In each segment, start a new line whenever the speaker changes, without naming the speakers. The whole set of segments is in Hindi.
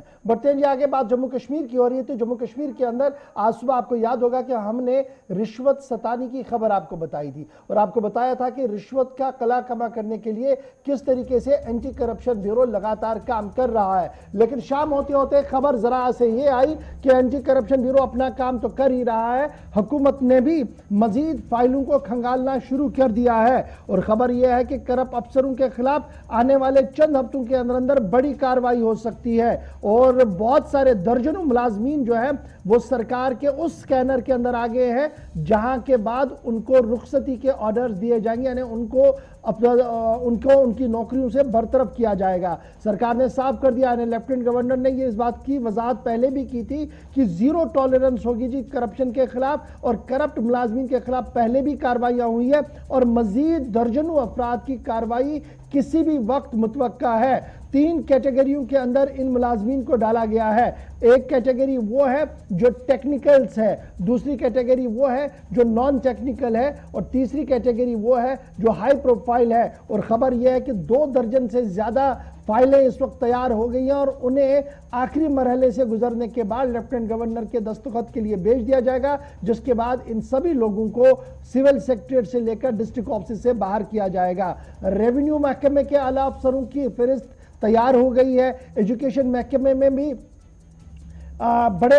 हैं। बढ़ते हैं जी आगे, बात जम्मू कश्मीर की हो रही है। तो जम्मू कश्मीर के अंदर आज सुबह आपको याद होगा कि हमने रिश्वत सतानी की खबर आपको बताई थी और आपको बताया था कि रिश्वत का कला कमा करने के लिए किस तरीके से एंटी करप्शन ब्यूरो लगातार काम कर रहा है। लेकिन शाम होते होते खबर जरा से ये आई कि एंटी करप्शन ब्यूरो अपना काम तो कर ही रहा है, हुकूमत ने भी मजीद फाइलों को खंगालना शुरू कर दिया है। और खबर यह है कि करप्ट अफसरों के खिलाफ आने वाले चंद हफ्तों के अंदर अंदर बड़ी कार्रवाई हो सकती है और बहुत सारे दर्जनों मुलाजमीन जो है वो सरकार के उस स्कैनर के अंदर आ गए हैं जहां के बाद उनको रुखसती के ऑर्डर्स दिए जाएंगे, यानी उनको उनकी नौकरियों से बरतरफ किया जाएगा। सरकार ने साफ कर दिया है, लेफ्टिनेंट गवर्नर ने ये इस बात की वजाहत पहले भी की थी कि जीरो टॉलरेंस होगी जी करप्शन के खिलाफ, और करप्ट मुलाजमीन के खिलाफ पहले भी कार्रवाइयां हुई है और मजीद दर्जनों अफराद की कार्रवाई किसी भी वक्त मुतवक्का है। 3 कैटेगरियों के अंदर इन मुलाजमीन को डाला गया है। एक कैटेगरी वो है जो टेक्निकल्स है, दूसरी कैटेगरी वो है जो नॉन टेक्निकल है और तीसरी कैटेगरी वो है जो हाई प्रोफाइल है। और खबर यह है कि 2 दर्जन से ज्यादा फाइलें इस वक्त तैयार हो गई हैं और उन्हें आखिरी मरहले से गुजरने के बाद लेफ्टिनेंट गवर्नर के दस्तखत के लिए भेज दिया जाएगा, जिसके बाद इन सभी लोगों को सिविल सेक्रेटरीट से लेकर डिस्ट्रिक्ट ऑफिस से बाहर किया जाएगा। रेवेन्यू महकमे के आला अफसरों की फहरिस्त तैयार हो गई है। एजुकेशन महकमे में भी बड़े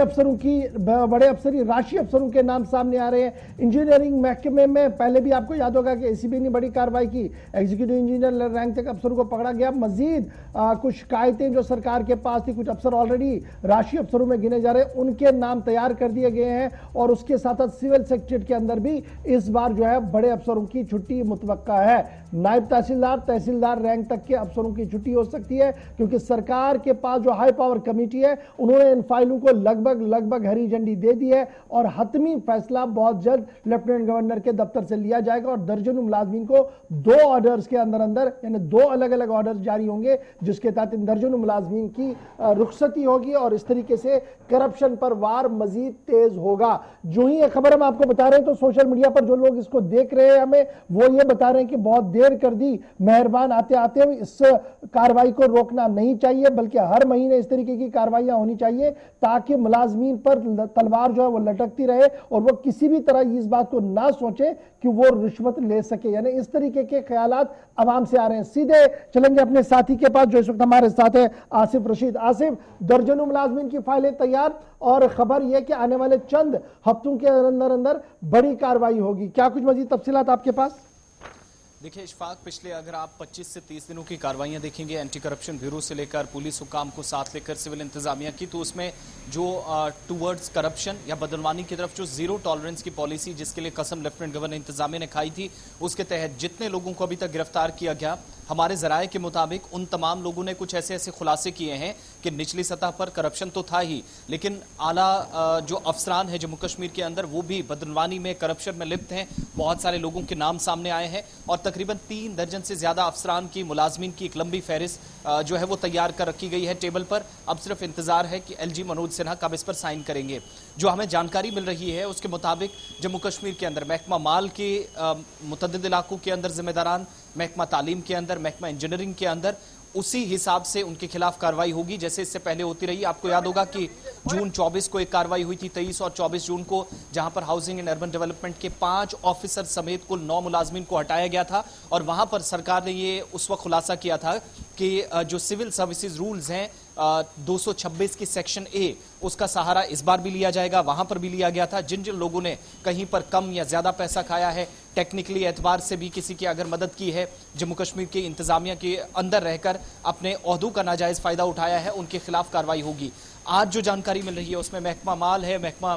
अफसरी राशि अफसरों के नाम सामने आ रहे हैं। इंजीनियरिंग महकमे में पहले भी आपको याद होगा कि एसीबी ने बड़ी कार्रवाई की, एग्जीक्यूटिव इंजीनियर रैंक तक अफसरों को पकड़ा गया। मजीद कुछ शिकायतें जो सरकार के पास थी, कुछ अफसर ऑलरेडी राशि अफसरों में गिने जा रहे हैं, उनके नाम तैयार कर दिए गए हैं। और उसके साथ साथ सिविल सेक्रेटरीट के अंदर भी इस बार जो है बड़े अफसरों की छुट्टी मुतवक्का है। नायब तहसीलदार, तहसीलदार रैंक तक के अफसरों की छुट्टी हो सकती है, क्योंकि सरकार के पास जो हाई पावर कमेटी है उन्होंने इन फाइलों को लगभग हरी झंडी दे दी है और हतमी फैसला बहुत जल्द लेफ्टिनेंट गवर्नर के दफ्तर से लिया जाएगा और दर्जनों मुलाजमीन को 2 ऑर्डर्स के अंदर अंदर, यानी 2 अलग अलग ऑर्डर्स जारी होंगे, जिसके तहत इन दर्जनों मुलाजमीन की रुखसती होगी और इस तरीके से करप्शन पर वार मजीद तेज होगा। जो ही ये खबर हम आपको बता रहे हैं तो सोशल मीडिया पर जो लोग इसको देख रहे हैं हमें, वो ये बता रहे हैं कि बहुत देर कर दी, मेहरबान आते आते इस कार्रवाई को रोकना नहीं चाहिए, बल्कि हर महीने इस तरीके की कार्रवाइयां होनी चाहिए ताकि मुलाजमीन पर तलवार जो है वो लटकती रहे और वो किसी भी तरह इस बात को ना सोचे कि वो रिश्वत ले सके। यानी इस तरीके के ख्यालात आवाम से आ रहे हैं। सीधे चलेंगे अपने साथी के पास जो इस वक्त हमारे साथ है, आसिफ रशीद। आसिफ, दर्जनों मुलाजमीन की फाइलें तैयार और खबर यह कि आने वाले चंद हफ्तों के अंदर अंदर बड़ी कार्रवाई होगी, क्या कुछ मजीद तफसीलात आपके पास?
देखिए इशफाक, पिछले अगर आप 25 से 30 दिनों की कार्रवाइयां देखेंगे एंटी करप्शन ब्यूरो से लेकर पुलिस हुकाम को साथ लेकर सिविल इंतजामिया की, तो उसमें जो टूवर्ड्स करप्शन या बदनवानी की तरफ जो जीरो टॉलरेंस की पॉलिसी जिसके लिए कसम लेफ्टिनेंट गवर्नर इंतजामिया ने खाई थी, उसके तहत जितने लोगों को अभी तक गिरफ्तार किया गया, हमारे जराये के मुताबिक उन तमाम लोगों ने कुछ ऐसे ऐसे खुलासे किए हैं कि निचली सतह पर करप्शन तो था ही, लेकिन आला जो अफसरान है जम्मू कश्मीर के अंदर वो भी बदनवानी में करप्शन में लिप्त हैं। बहुत सारे लोगों के नाम सामने आए हैं और तकरीबन 3 दर्जन से ज्यादा अफसरान की, मुलाजमीन की एक लंबी फहरिस्त जो है वो तैयार कर रखी गई है टेबल पर। अब सिर्फ इंतजार है कि एलजी मनोज सिन्हा कब इस पर साइन करेंगे। जो हमें जानकारी मिल रही है उसके मुताबिक जम्मू कश्मीर के अंदर महकमा माल के मुतअद्दिद इलाकों के अंदर जिम्मेदारान, महकमा तालीम के अंदर, महकमा इंजीनियरिंग के अंदर, उसी हिसाब से उनके खिलाफ कार्रवाई होगी जैसे इससे पहले होती रही। आपको याद होगा कि जून 24 को एक कार्रवाई हुई थी, 23 और 24 जून को, जहां पर हाउसिंग एंड अर्बन डेवलपमेंट के 5 ऑफिसर समेत कुल 9 मुलाजमीन को हटाया गया था। और वहां पर सरकार ने ये उस वक्त खुलासा किया था कि जो सिविल सर्विसेज रूल्स हैं 226 की सेक्शन ए, उसका सहारा इस बार भी लिया जाएगा। वहां पर भी लिया गया था जिन जिन लोगों ने कहीं पर कम या ज्यादा पैसा खाया है, टेक्निकली एतबार से भी किसी की अगर मदद की है, जम्मू कश्मीर के इंतजामिया के अंदर रहकर अपने ओहदों का नाजायज फायदा उठाया है, उनके खिलाफ कार्रवाई होगी। आज जो जानकारी मिल रही है उसमें महकमा माल है, महकमा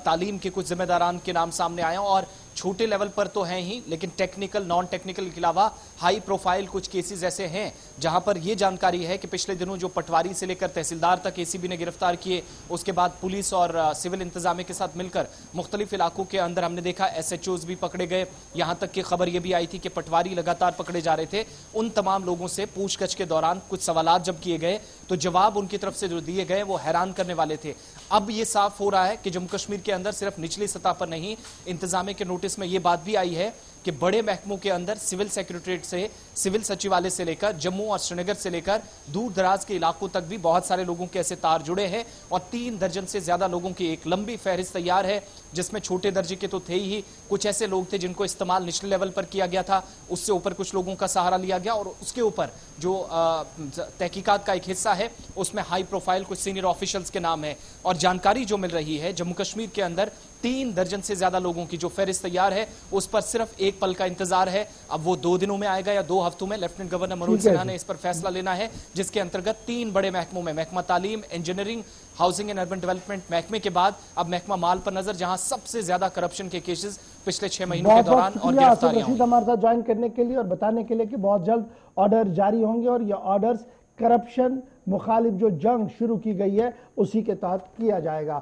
तालीम के कुछ जिम्मेदारान के नाम सामने आए हैं और छोटे लेवल पर तो हैं ही, लेकिन टेक्निकल, नॉन टेक्निकल के अलावा हाई प्रोफाइल कुछ केसेस ऐसे हैं जहां पर यह जानकारी है कि पिछले दिनों जो पटवारी से लेकर तहसीलदार तक एसीबी ने गिरफ्तार किए, उसके बाद पुलिस और सिविल इंतजामिया के साथ मिलकर मुख्तलिफ इलाकों के अंदर हमने देखा एसएचओज भी पकड़े गए। यहां तक की खबर यह भी आई थी कि पटवारी लगातार पकड़े जा रहे थे। उन तमाम लोगों से पूछताछ के दौरान कुछ सवालात जब किए गए तो जवाब उनकी तरफ से जो दिए गए वो हैरान करने वाले थे। अब यह साफ हो रहा है कि जम्मू कश्मीर के अंदर सिर्फ निचली सतह पर नहीं, इंतजामिया के नोटिस नोटिस में यह बात भी आई है कि बड़े महकमों के अंदर सिविल सेक्रेटरीट से, सिविल सचिवालय से लेकर जम्मू और श्रीनगर से लेकर दूर दराज के इलाकों तक भी बहुत सारे लोगों के ऐसे तार जुड़े हैं और 3 दर्जन से ज्यादा लोगों की एक लंबी फहरिस्त तैयार है, जिसमें छोटे दर्जे के तो थे ही, कुछ ऐसे लोग थे जिनको इस्तेमाल निचले लेवल पर किया गया था, उससे ऊपर कुछ लोगों का सहारा लिया गया और उसके ऊपर जो तहकीकात का एक हिस्सा है उसमें हाई प्रोफाइल कुछ सीनियर ऑफिशियल्स के नाम है। और जानकारी जो मिल रही है, जम्मू कश्मीर के अंदर 3 दर्जन से ज्यादा लोगों की जो फहरिस्त तैयार है उस पर सिर्फ एक पल का इंतजार है। अब वो 2 दिनों में आएगा या 2 हफ्तों में, लेफ्टिनेंट गवर्नर मनोज सिन्हा ने इस पर फैसला लेना है, जिसके अंतर्गत 3 बड़े महकमों में, महकमा तालीम, engineering, housing and urban development महकमे के बाद अब महकमा माल पर नजर, जहां सबसे ज्यादा करप्शन के केसेस पिछले 6 महीनों के दौरान और गिरफ्तारियां हुई।
हमारे साथ ज्वाइन करने के लिए और बताने के लिए कि बहुत जल्द ऑर्डर जारी होंगे और ये ऑर्डर्स करप्शन मुखालिफ जो जंग शुरू की गई है उसी के तहत किया जाएगा।